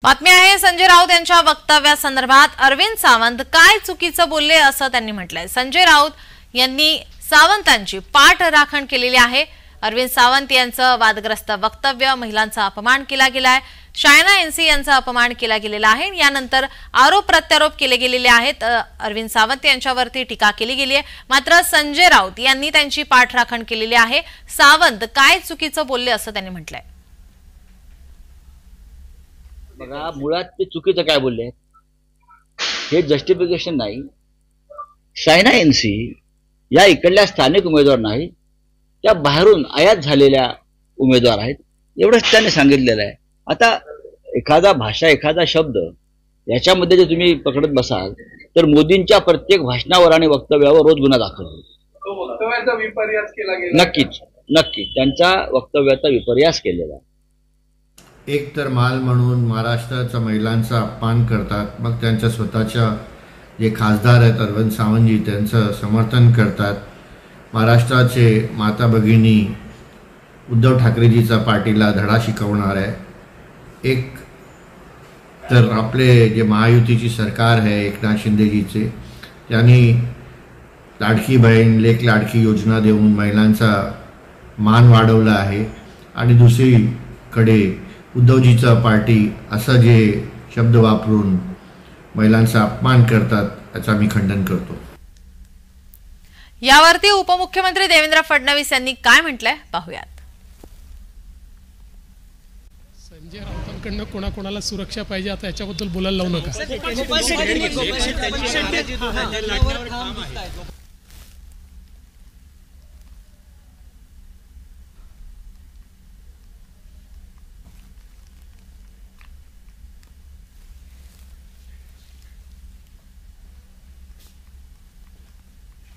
बातमी आहे संजय राऊत यांच्या वक्तव्यासंदर्भात अरविंद सावंत काय चुकीचं बोलले असं त्यांनी म्हटलंय। संजय राऊत यांनी सावंतांची पाठराखण केलेली आहे। अरविंद सावंत यांचं वादग्रस्त वक्तव्य, महिलांचा अपमान केला गेलाय, शायना एनसी यांचा अपमान केला गेलेला आहे। यानंतर आरोप प्रत्यारोप केले गेलेले आहेत। अरविंद सावंत यांच्यावरती टीका केली गेली आहे। मात्र संजय राऊत यांनी त्यांची पाठराखण केलेली आहे। सावंत काय चुकीचं बोलले असं त्यांनी म्हटलंय। बघा, मुळात ते चुकीचं काय बोलले हे जस्टिफिकेशन नाही। शायना एनसी या इकडल्या स्थानिक उमेदवार नाही, त्या बाहेरून आयात झालेल्या उमेदवार आहेत, एवढंच त्यांनी सांगितलेलं आहे। आता एखादा भाषा, एखादा शब्द याच्यामध्ये जर तुम्ही पकडत बसाल तर मोदींच्या प्रत्येक भाषणावर आणि वक्तव्यावर रोज गुन्हा दाखल होतो। वक्तव्याचा विपर्यास केला गेला। नक्कीच त्यांच्या वक्तव्याचा विपर्यास केलेला आहे। एक तर माल म्हणून महाराष्ट्राच्या महिलांचा अपमान करतात, मग त्यांच्या स्वतःच्या जे खासदार आहेत अरविंद सावंतजी त्यांचं समर्थन करतात। महाराष्ट्राचे माता भगिनी उद्धव ठाकरेजीचा पार्टीला धडा शिकवणार आहे। एक तर आपले जे महायुतीची सरकार आहे एकनाथ शिंदेजीचे, त्यांनी लाडकी बहीण लेक लाडकी योजना देऊन महिलांचा मान वाढवला आहे, आणि दुसरीकडे उद्धवजीचा पार्टी असं जे शब्द वापरून महिलांचा अपमान करतात याचा मी खंडन करतो। यावरती उपमुख्यमंत्री देवेंद्र फडणवीस यांनी काय म्हटलंय पाहूयात। संजय राऊतांकडनं कोणाकोणाला सुरक्षा पाहिजे आता याच्याबद्दल बोलायला लावू नका।